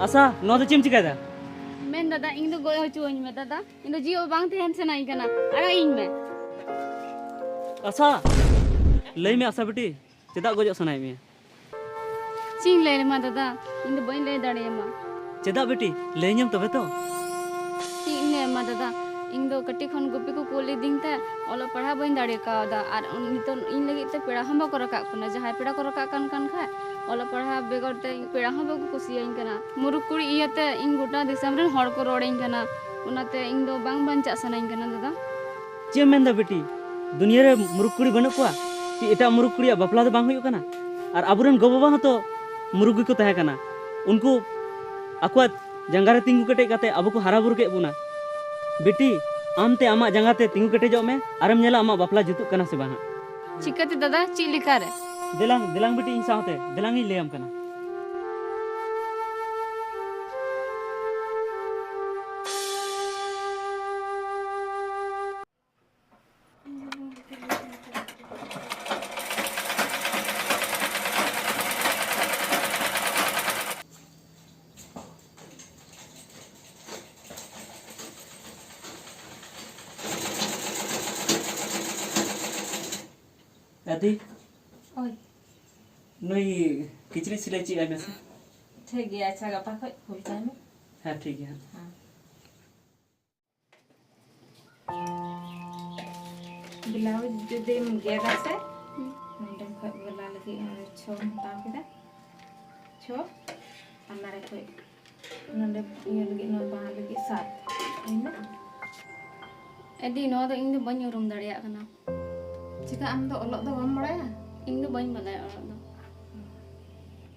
आशा no तो चिम चिकायदा मैं दादा इन दो गोय होचुኝ में दादा इन दो जीव बांग तहन सनाई कना अरे इन में आशा लई में आशा बेटी चेदा गोजो सनाई में चिंग ले मा दादा इन दो बइन ले दाड़े मा चेदा बेटी लई ñam तबे तो चिंग ने मा दादा इन दो कट्टी खन गुपी को कोली दिन ते ओलो पढ़ा बइन दाड़े कादा आर नितो इन लगी ते पेड़ा हम को रका कना जहां पेड़ा को रका कान खा ओलो पढ़ा बेगर ते पेड़ा हम को कुसियाइन कना मुरुक कुड़ी इयते इन गोटा दिसम रे हड़ को रोड़ेइन कना उनाते इन दो बांग बांचा सनाइन कना दादा चे मेंदा बेटी दुनिया रे मुरुक कुड़ी बन कोआ कि एटा मुरुक कुड़िया बापला दो बांग हुयु कना और आबुरन गो बाबा हतो मुरुक को तहे कना उनको अकवा जंगा रे तिंगु कटे काते अबु को हारा बुरु के बुना बेटी आमते आमा जंगाते तिंगु कटे जो में आरम नेला आमा बापला जुतु कना से बाहा चिकते दादा ची लिखा रे दिलांग दिलांग बेटी इन साथे दिलांग ही लेम कना दादी ओय नई किचरी सिलाई ची आमे से ठीक गया अच्छा गपा खै फुल टाइम हां ठीक है हां ब्लाउज जो दे गेरा से नंदे खै गला लगी छो ताव केदा छो अन्नारे खै नंदे ये लगी न बहा लगी 7 इना एडी नो तो इन दो बइन उरुम दाड़िया कना चिका आम दो ओलok दो बम बड़ाया इन दो बइन बलाय और दो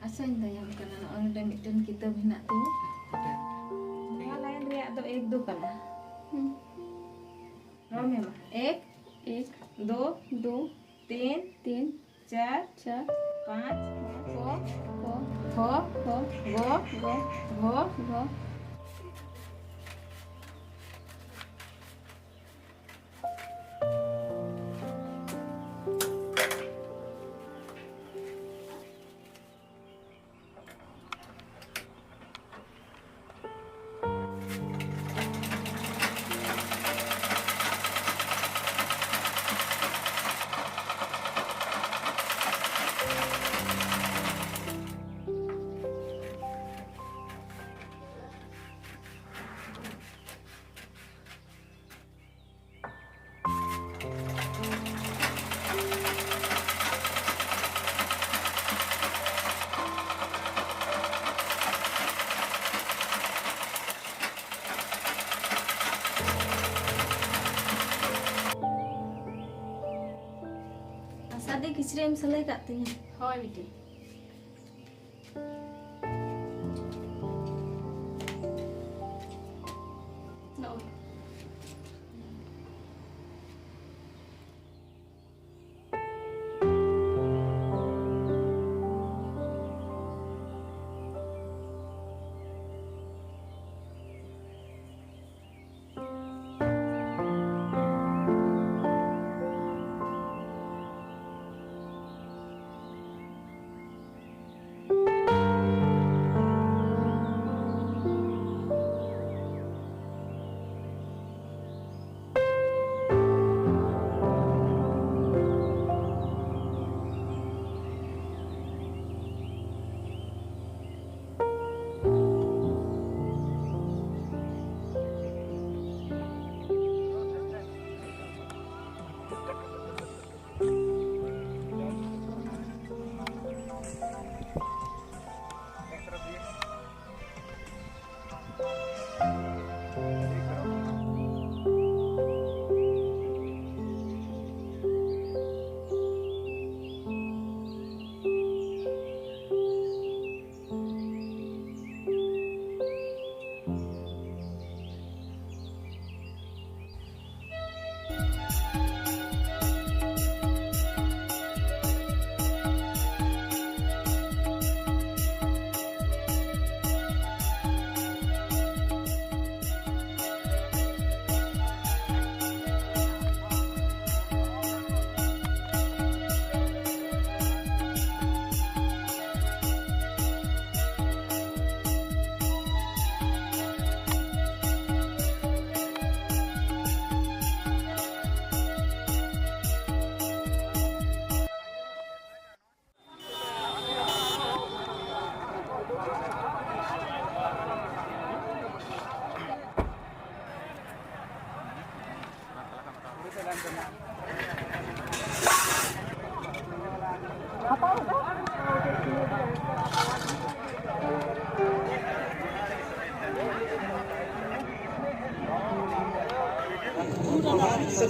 asain dayam kana on ada mitten kitab hina tu yang lain dia ada ek do kana rom ya ma एक दो दो तीन तीन चार चार 5 गो गो हो गो गो गो हो गो Asade kichre em selai kat tinya होय बेटी नो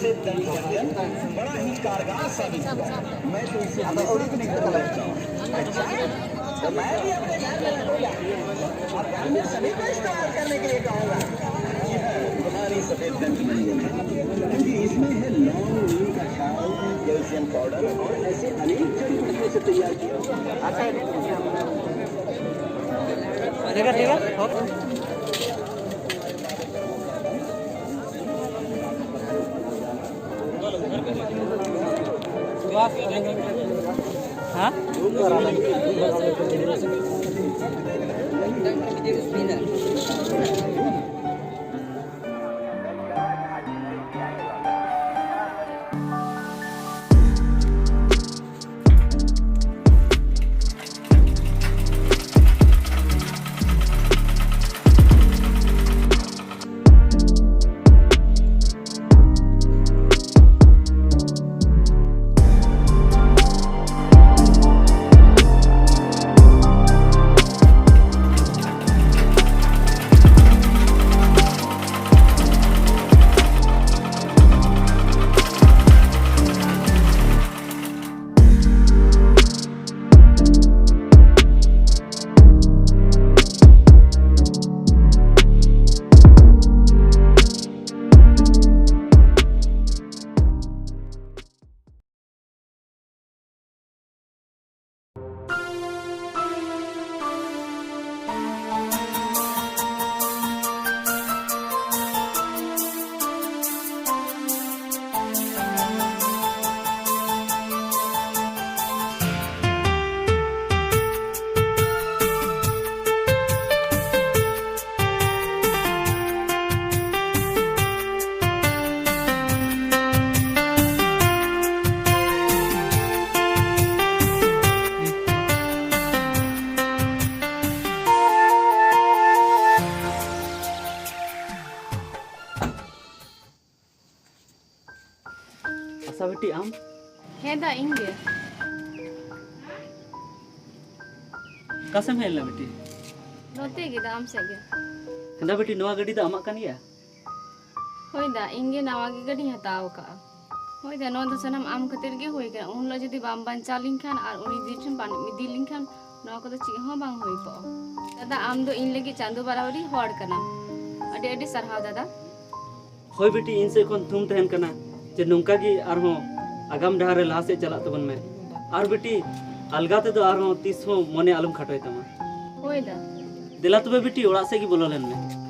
सफेद दंड व्यंजन बड़ा ही कारगर साबित हुआ। मैं तो इसे हमेशा नहीं समझता हूँ। अच्छा, तो मैं भी अपने घर में रखूंगा और घर में सभी को इस्तेमाल करने के लिए कहूँगा। तुम्हारी सफेद दंड व्यंजन है क्योंकि इसमें है लौंग, नीम का छाल, कैल्शियम पाउडर और ऐसे अनेक जड़ी बूटियों से तैयार किया। हाँ आशा बेटी आम है दा इंगे कसम है ला बेटी नोते गे दा आम से गे कंदा बेटी नवा गड्डी दा आमाक कान गया होय दा इंगे नवा गे गड्डी हताव का होय दा नो दो सनम आम खातिर गे होय का उन लो जदी बाम बांचा लिंखान और उनी दिठन बान मिदी लिंखान नो को तो ची हो बांग होय को दादा आम दो इन लगी चांदो बराबरी हॉड कना अडी अडी सरहाव दादा होय बेटी इन से कोन थुम तहन कना जे नोंका गी आर हो आगाम डहार रे लाहा से चला तबन में आर बेटी अलगा ते दो आर हो तीस हो मने आलम खटोय तमा होय दा दिला तबे बेटी ओड़ा से गी बोलो लेन में